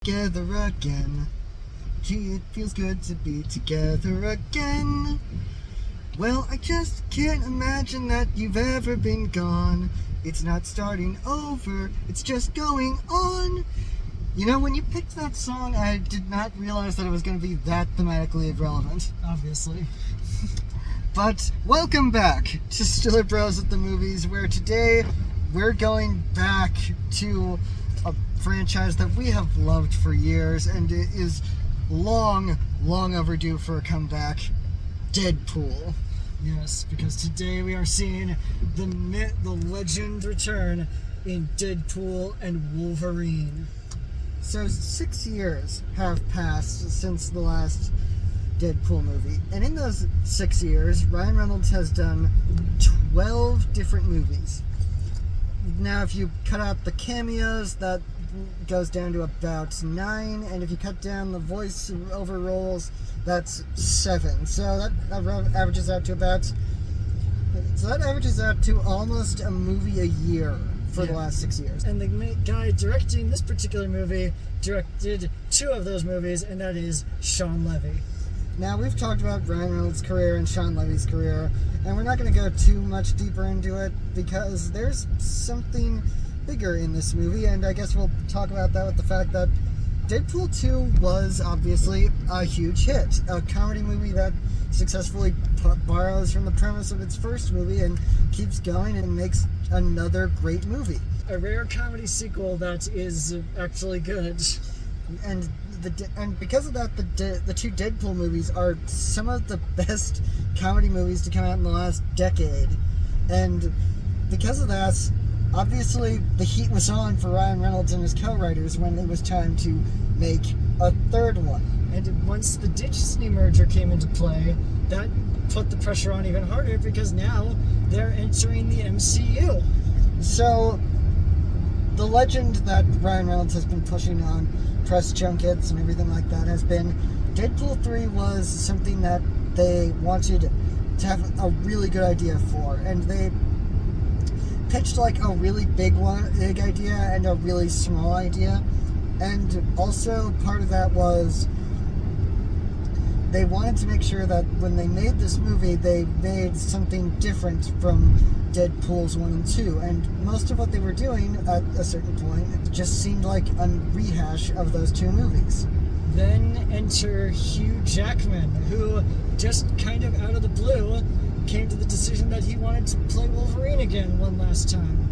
together again. Gee, it feels good to be together again. Well, I just can't imagine that you've ever been gone. It's not starting over, it's just going on. You know, when you picked that song, I did not realize that it was going to be that thematically relevant. Obviously. But welcome back to StillerBros at the Movies, where today we're going back to a franchise that we have loved for years and it is long overdue for a comeback, Deadpool. Yes, because today we are seeing the legend return in Deadpool and Wolverine. So 6 years have passed since the last Deadpool movie, and in those 6 years, Ryan Reynolds has done 12 different movies. Now, if you cut out the cameos, that goes down to about 9, and if you cut down the voice-over roles, that's 7. So that averages out to almost a movie a year for the last 6 years. And the guy directing this particular movie directed 2 of those movies, and that is Sean Levy. Now, we've talked about Ryan Reynolds' career and Sean Levy's career, and we're not going to go too much deeper into it because there's something bigger in this movie, and I guess we'll talk about that with the fact that Deadpool 2 was obviously a huge hit. A comedy movie that successfully borrows from the premise of its first movie and keeps going and makes another great movie. A rare comedy sequel that is actually good. And because of that, the 2 Deadpool movies are some of the best comedy movies to come out in the last decade. And because of that, obviously the heat was on for Ryan Reynolds and his co-writers when it was time to make a third one. And once the Disney merger came into play, that put the pressure on even harder because now they're entering the MCU. So the legend that Ryan Reynolds has been pushing on press junkets and everything like that has been Deadpool 3 was something that they wanted to have a really good idea for, and they pitched like a really big idea and a really small idea. And also part of that was they wanted to make sure that when they made this movie, they made something different from Deadpool's 1 and 2. And most of what they were doing at a certain point just seemed like a rehash of those 2 movies. Then enter Hugh Jackman, who just kind of out of the blue came to the decision that he wanted to play Wolverine again one last time.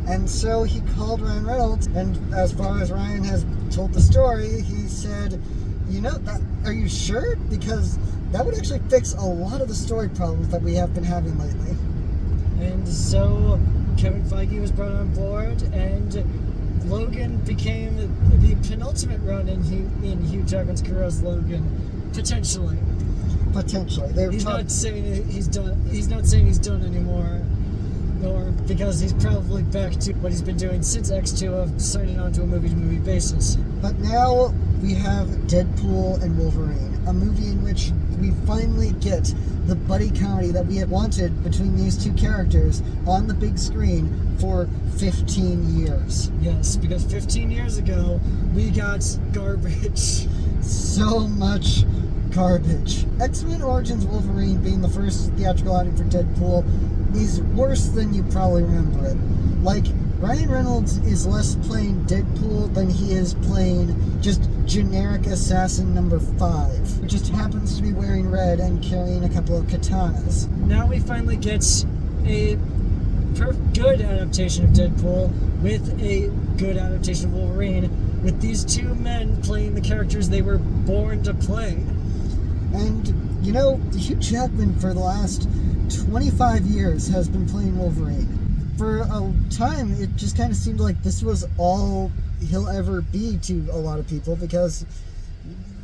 And so he called Ryan Reynolds, and as far as Ryan has told the story, he said, you know, are you sure? Because that would actually fix a lot of the story problems that we have been having lately. And so Kevin Feige was brought on board, and Logan became the penultimate run in Hugh Jackman's career as Logan, potentially. He's not saying he's done. He's not saying he's done anymore, nor because he's probably back to what he's been doing since X2 of signing on to a movie-to-movie basis. But now we have Deadpool and Wolverine, a movie in which we finally get the buddy comedy that we had wanted between these 2 characters on the big screen for 15 years. Yes, because 15 years ago, we got garbage. So much garbage. X-Men Origins Wolverine being the first theatrical outing for Deadpool is worse than you probably remember it. Like, Ryan Reynolds is less playing Deadpool than he is playing just generic assassin number 5, who just happens to be wearing red and carrying a couple of katanas. Now we finally get a good adaptation of Deadpool with a good adaptation of Wolverine, with these 2 men playing the characters they were born to play. And, you know, Hugh Jackman for the last 25 years has been playing Wolverine. For a time, it just kind of seemed like this was all he'll ever be to a lot of people, because,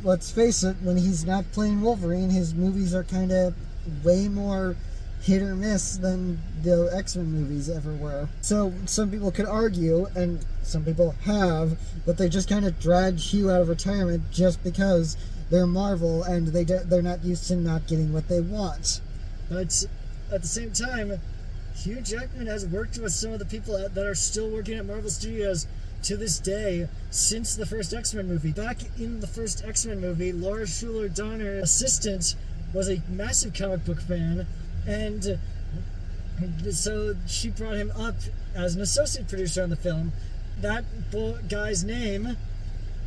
let's face it, when he's not playing Wolverine, his movies are kind of way more hit or miss than the X-Men movies ever were. So some people could argue, and some people have, that they just kind of dragged Hugh out of retirement just because they're Marvel and they're not used to not getting what they want. But at the same time, Hugh Jackman has worked with some of the people that are still working at Marvel Studios to this day since the first X-Men movie. Back in the first X-Men movie, Laura Schuler Donner's assistant was a massive comic book fan, and so she brought him up as an associate producer on the film. That guy's name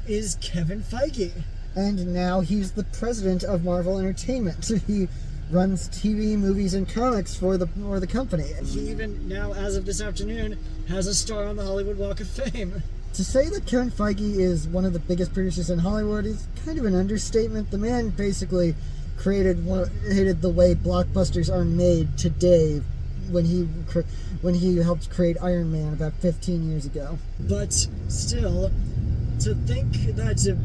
is Kevin Feige. And now he's the president of Marvel Entertainment. He runs TV, movies, and comics for the company. He even now, as of this afternoon, has a star on the Hollywood Walk of Fame. To say that Kevin Feige is one of the biggest producers in Hollywood is kind of an understatement. The man basically created the way blockbusters are made today when he helped create Iron Man about 15 years ago. But still, to think that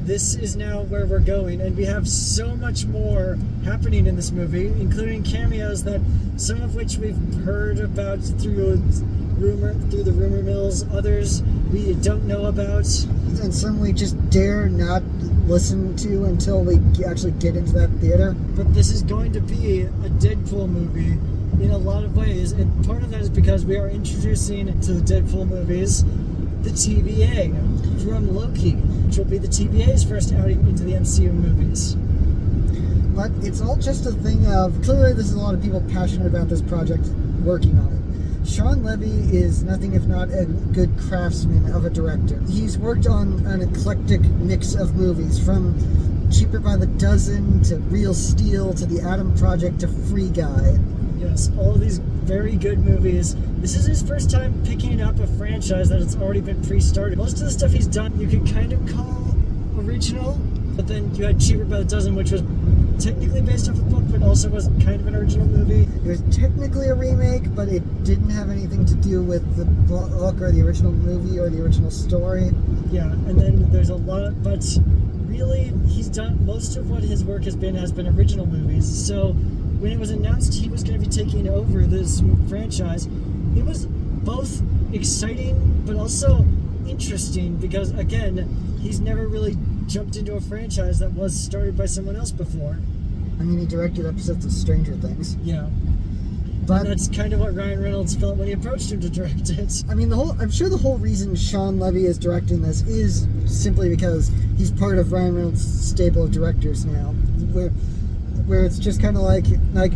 this is now where we're going, and we have so much more happening in this movie, including cameos that some of which we've heard about through the rumor mills, others we don't know about, and some we just dare not listen to until we actually get into that theater. But this is going to be a Deadpool movie in a lot of ways, and part of that is because we are introducing to the Deadpool movies the TVA from Loki, which will be the TVA's first outing into the MCU movies. But it's all just a thing of, clearly there's a lot of people passionate about this project working on it. Sean Levy is nothing if not a good craftsman of a director. He's worked on an eclectic mix of movies, from Cheaper by the Dozen to Real Steel to The Atom Project to Free Guy. Yes, all of these very good movies. This is his first time picking up a franchise that has already been pre-started. Most of the stuff he's done you could kind of call original, but then you had Cheaper by the Dozen, which was technically based off a book, but also was kind of an original movie. It was technically a remake, but it didn't have anything to do with the book or the original movie or the original story. Yeah, and then there's a lot, but really, he's done, most of what his work has been original movies. So when it was announced he was going to be taking over this franchise, it was both exciting but also interesting because, again, he's never really jumped into a franchise that was started by someone else before. I mean, he directed episodes of Stranger Things. Yeah. But and that's kind of what Ryan Reynolds felt when he approached him to direct it. I mean, I'm sure the whole reason Sean Levy is directing this is simply because he's part of Ryan Reynolds' stable of directors now, where it's just kind of like,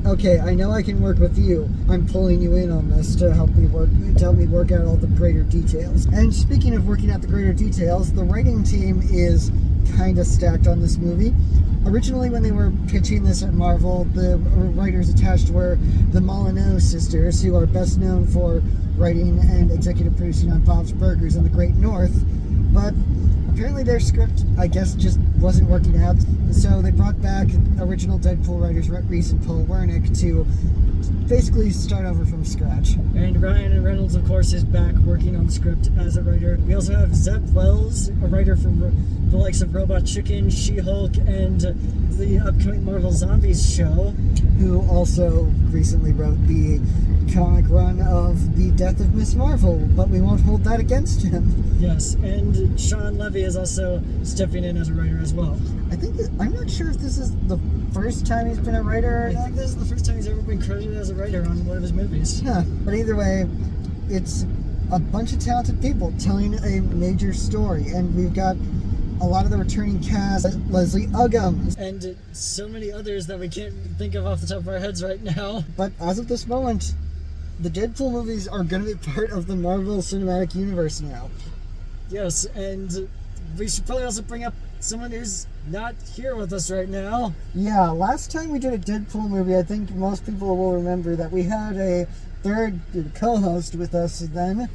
okay, I know I can work with you. I'm pulling you in on this to help me work out all the greater details. And speaking of working out the greater details, the writing team is kind of stacked on this movie. Originally, when they were pitching this at Marvel, the writers attached were the Molyneux sisters, who are best known for writing and executive producing on Bob's Burgers and The Great North. But apparently their script, I guess, just wasn't working out. So they brought back original Deadpool writers Reese and Paul Wernick to basically start over from scratch. And Ryan Reynolds, of course, is back working on the script as a writer. We also have Zeb Wells, a writer from the likes of Robot Chicken, She-Hulk, and the upcoming Marvel Zombies show, who also recently wrote the comic run of The Death of Miss Marvel, but we won't hold that against him. Yes, and Sean Levy is also stepping in as a writer as well. I'm not sure if this is the first time he's been a writer. I think this is the first time he's ever been credited as a writer on one of his movies. Yeah, but either way, it's a bunch of talented people telling a major story, and we've got a lot of the returning cast, Leslie Uggam, and so many others that we can't think of off the top of our heads right now. But as of this moment, the Deadpool movies are going to be part of the Marvel Cinematic Universe now. Yes, and we should probably also bring up someone who's not here with us right now. Yeah, last time we did a Deadpool movie, I think most people will remember that we had a third co-host with us then.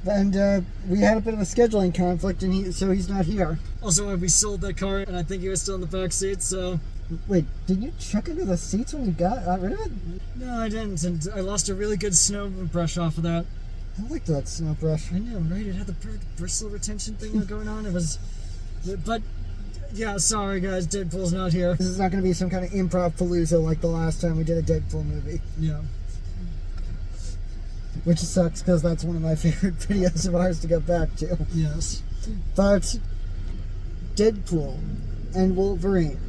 And we had a bit of a scheduling conflict, and so he's not here. Also, we sold that car, and I think he was still in the back seat, so... Wait, did you check into the seats when you got rid of it? No, I didn't, and I lost a really good snow brush off of that. I liked that snow brush. I know, right? It had the bristle retention thing going on. It was... But, yeah, sorry, guys, Deadpool's not here. This is not going to be some kind of improv palooza like the last time we did a Deadpool movie. Yeah. Which sucks, because that's one of my favorite videos of ours to go back to. Yes. But Deadpool and Wolverine,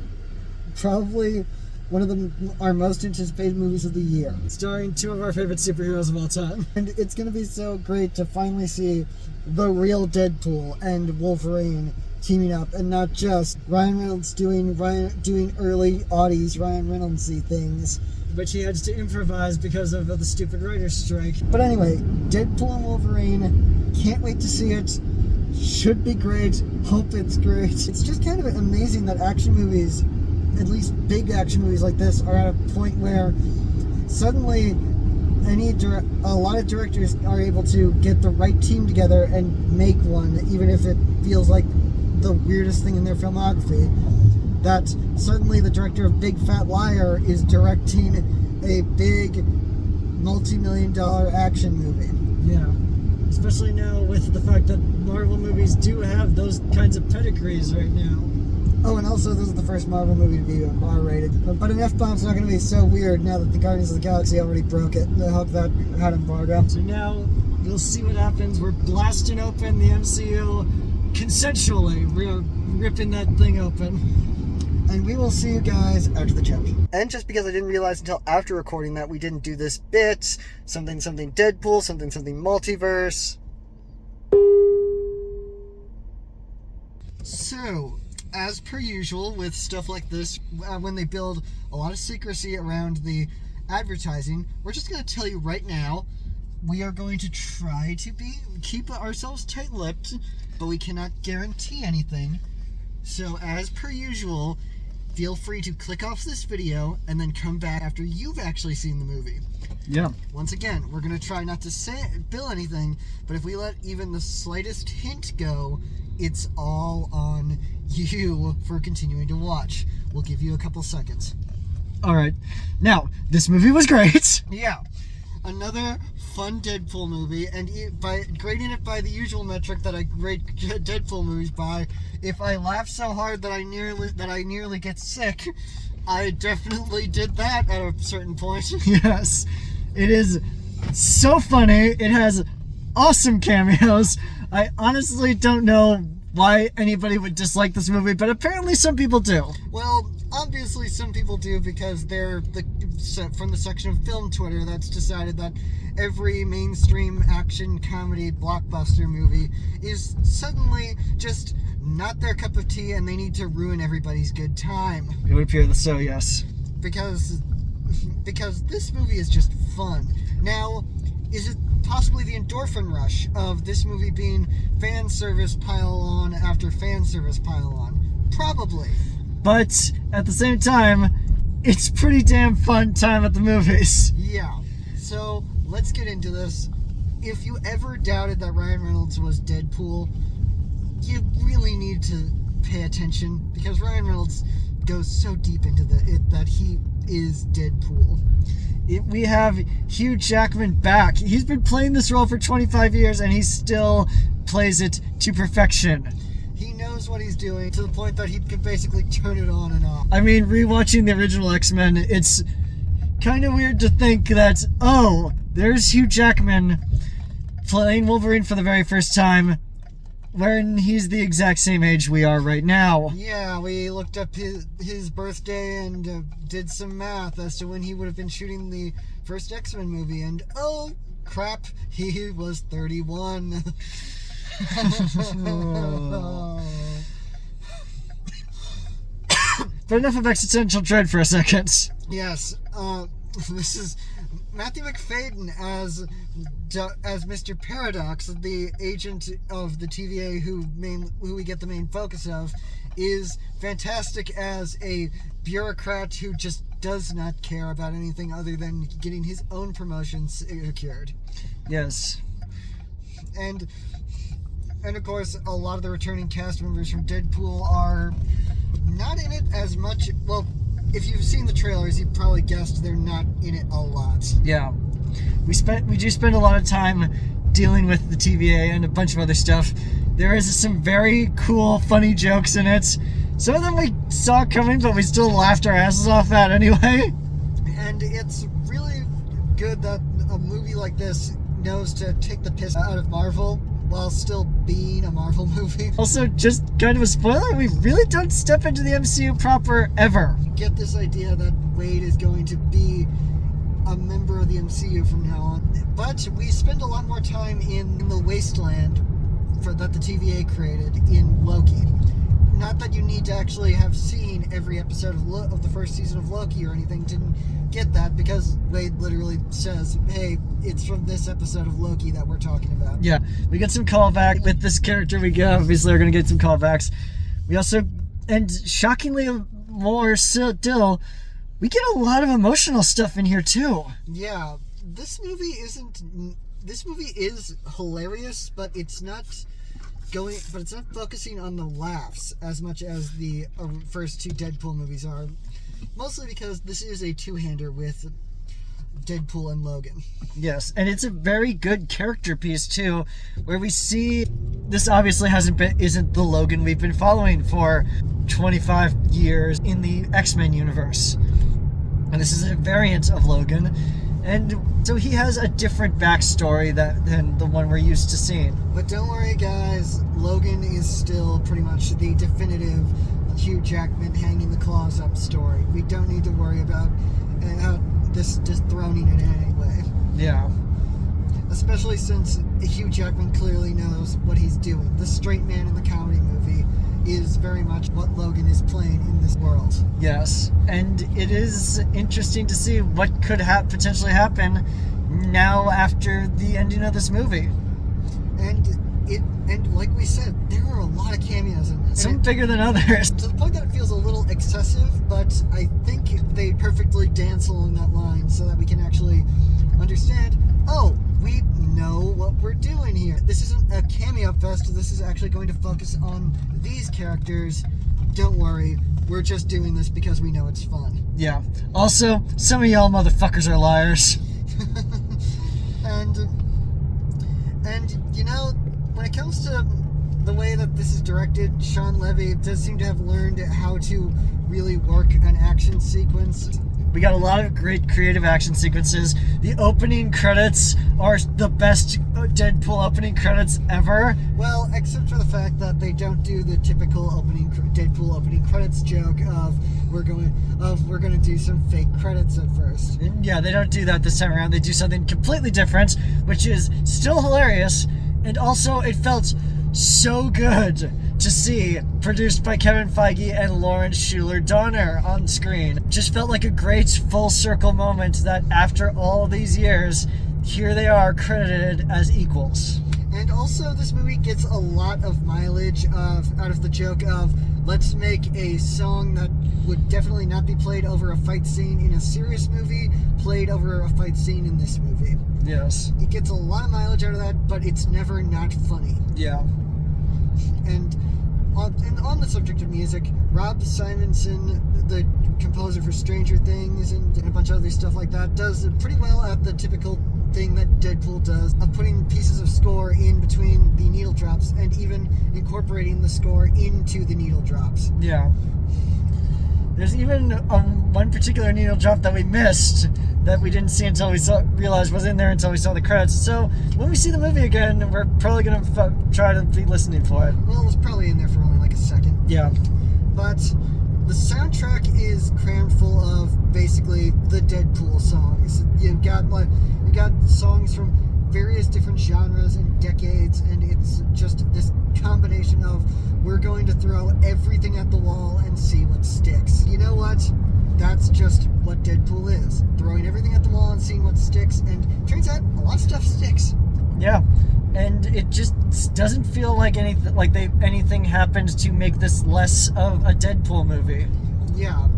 probably one of our most anticipated movies of the year. Starring two of our favorite superheroes of all time. And it's going to be so great to finally see the real Deadpool and Wolverine teaming up, and not just Ryan Reynolds doing early oddies Ryan Reynolds-y things. Which he had to improvise because of the stupid writer's strike. But anyway, Deadpool and Wolverine, can't wait to see it. Should be great. Hope it's great. It's just kind of amazing that action movies, at least big action movies like this, are at a point where suddenly a lot of directors are able to get the right team together and make one, even if it feels like the weirdest thing in their filmography. That suddenly the director of Big Fat Liar is directing a big multi-million-dollar action movie. Yeah. Especially now with the fact that Marvel movies do have those kinds of pedigrees right now. Oh, and also this is the first Marvel movie to be R-rated. But an F-bomb's not going to be so weird now that the Guardians of the Galaxy already broke it. I hope that had embargo. So now we'll see what happens. We're blasting open the MCU consensually. We're ripping that thing open. And we will see you guys after the jump. And just because I didn't realize until after recording that we didn't do this bit, something Deadpool, something multiverse. So, as per usual with stuff like this, when they build a lot of secrecy around the advertising, we're just going to tell you right now, we are going to try to keep ourselves tight-lipped, but we cannot guarantee anything. So, as per usual, feel free to click off this video and then come back after you've actually seen the movie. Yeah. Once again, we're going to try not to bill anything, but if we let even the slightest hint go, it's all on you for continuing to watch. We'll give you a couple seconds. Alright. Now, this movie was great. Yeah. Another fun Deadpool movie, and by grading it by the usual metric that I grade Deadpool movies by, if I laugh so hard that I nearly get sick, I definitely did that at a certain point. Yes. It is so funny. It has awesome cameos. I honestly don't know why anybody would dislike this movie, but apparently some people do. Well, obviously some people do because they're from the section of film Twitter that's decided that every mainstream action comedy blockbuster movie is suddenly just not their cup of tea and they need to ruin everybody's good time. It would appear so, yes. Because this movie is just fun. Now, is it possibly the endorphin rush of this movie being fan service pile on after fan service pile on? Probably. But at the same time, it's pretty damn fun time at the movies. Yeah. So, let's get into this. If you ever doubted that Ryan Reynolds was Deadpool, you really need to pay attention because Ryan Reynolds goes so deep into it that he is Deadpool. We have Hugh Jackman back. He's been playing this role for 25 years and he still plays it to perfection. He knows what he's doing to the point that he could basically turn it on and off. I mean, rewatching the original X-Men, it's kind of weird to think that, oh, there's Hugh Jackman playing Wolverine for the very first time when he's the exact same age we are right now. Yeah, we looked up his birthday and did some math as to when he would have been shooting the first X-Men movie, and oh crap, he was 31. But enough of existential dread for a second. Yes, this is Matthew McFadden as Mr. Paradox, the agent of the TVA who we get the main focus of, is fantastic as a bureaucrat who just does not care about anything other than getting his own promotion secured. Yes. And of course, a lot of the returning cast members from Deadpool are not in it as much. Well, if you've seen the trailers, you probably guessed they're not in it a lot. Yeah. We do spend a lot of time dealing with the TVA and a bunch of other stuff. There is some very cool, funny jokes in it. Some of them we saw coming, but we still laughed our asses off at anyway. And it's really good that a movie like this knows to take the piss out of Marvel while still being a Marvel movie. Also, just kind of a spoiler, we really don't step into the MCU proper ever. Get this idea that Wade is going to be a member of the MCU from now on. But we spend a lot more time in the wasteland that the TVA created in Loki. Not that you need to actually have seen every episode of the first season of Loki or anything to get that, because Wade literally says, hey, it's from this episode of Loki that we're talking about. Yeah, we get some callback with this character. We obviously are going to get some callbacks. We also, and shockingly more still, we get a lot of emotional stuff in here too. Yeah, this movie is hilarious, but it's not focusing on the laughs as much as the first two Deadpool movies are. Mostly because this is a two-hander with Deadpool and Logan. Yes, and it's a very good character piece too, where we see this obviously isn't the Logan we've been following for 25 years in the X-Men universe. And this is a variant of Logan, and so he has a different backstory than the one we're used to seeing. But don't worry, guys, Logan is still pretty much the definitive Hugh Jackman hanging the claws up story. We don't need to worry about this dethroning it in any way. Yeah. Especially since Hugh Jackman clearly knows what he's doing. The straight man in the comedy movie is very much what Logan is playing in this world. Yes, and it is interesting to see what could potentially happen now after the ending of this movie. And like we said, there are a lot of cameos in this. Some bigger than others. To the point that it feels a little excessive, but I think they perfectly dance along that line so that we can actually understand, oh, we know what we're doing here. This isn't a cameo fest. This is actually going to focus on these characters. Don't worry, we're just doing this because we know it's fun. Yeah. Also, some of y'all motherfuckers are liars. And you know, when it comes to the way that this is directed, Sean Levy does seem to have learned how to really work an action sequence. We got a lot of great creative action sequences. The opening credits are the best Deadpool opening credits ever. Well, except for the fact that they don't do the typical Deadpool opening credits joke of we're going to do some fake credits at first. Yeah, they don't do that this time around. They do something completely different, which is still hilarious, and also it felt so good to see, produced by Kevin Feige and Lauren Schuler Donner on screen. Just felt like a great full circle moment that after all these years, here they are credited as equals. And also, this movie gets a lot of mileage out of the joke of, let's make a song that would definitely not be played over a fight scene in a serious movie, played over a fight scene in this movie. Yes. It gets a lot of mileage out of that, but it's never not funny. Yeah. And on the subject of music, Rob Simonson, the composer for Stranger Things and a bunch of other stuff like that, does pretty well at the typical thing that Deadpool does of putting pieces of score in between the needle drops and even incorporating the score into the needle drops. Yeah. There's even one particular needle drop that we missed that we didn't see until we realized was in there until we saw the credits. So when we see the movie again, we're probably going to try to be listening for it. Well, it was probably in there for only like a second. Yeah. But the soundtrack is crammed full of basically the Deadpool songs. You've got songs from various different genres and decades, and it's just this combination of we're going to throw everything at the wall and see what sticks. You know what? That's just what Deadpool is. Throwing everything at the wall and seeing what sticks, and turns out a lot of stuff sticks. Yeah. And it just doesn't feel like anything happened to make this less of a Deadpool movie. Yeah.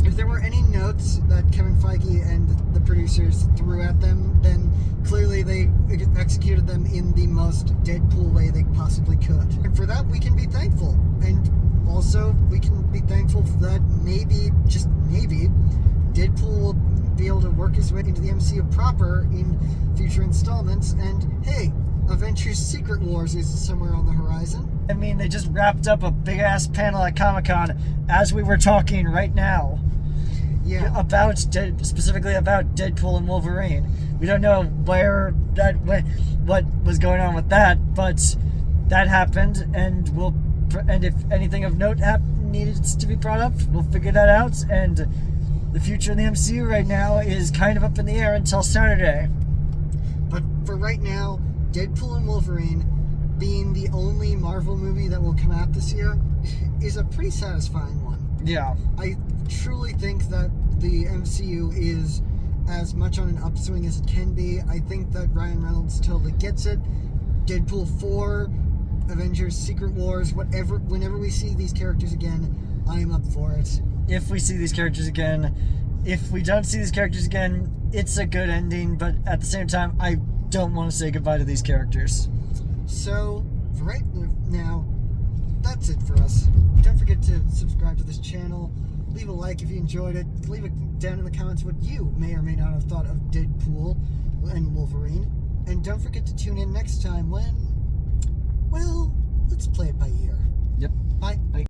If there were any notes that Kevin Feige and the producers threw at them, then clearly they executed them in the most Deadpool way they possibly could. And for that, we can be thankful. And also, we can be thankful that maybe, just maybe, Deadpool will be able to work his way into the MCU proper in future installments. And hey, Avengers Secret Wars is somewhere on the horizon. I mean, they just wrapped up a big-ass panel at Comic-Con as we were talking right now. specifically about Deadpool and Wolverine. We don't know what was going on with that, but that happened, and if anything of note needed to be brought up, we'll figure that out. And the future in the MCU right now is kind of up in the air until Saturday. But for right now, Deadpool and Wolverine being the only Marvel movie that will come out this year is a pretty satisfying one. Yeah. I truly think that the MCU is as much on an upswing as it can be. I think that Ryan Reynolds totally gets it. Deadpool 4, Avengers Secret Wars, whenever we see these characters again, I am up for it. If we see these characters again, if we don't see these characters again, it's a good ending, but at the same time, I don't want to say goodbye to these characters. So, for right now, that's it for us. Don't forget to subscribe to this channel. Leave a like if you enjoyed it. Leave it down in the comments what you may or may not have thought of Deadpool and Wolverine. And don't forget to tune in next time when, well, let's play it by ear. Yep. Bye.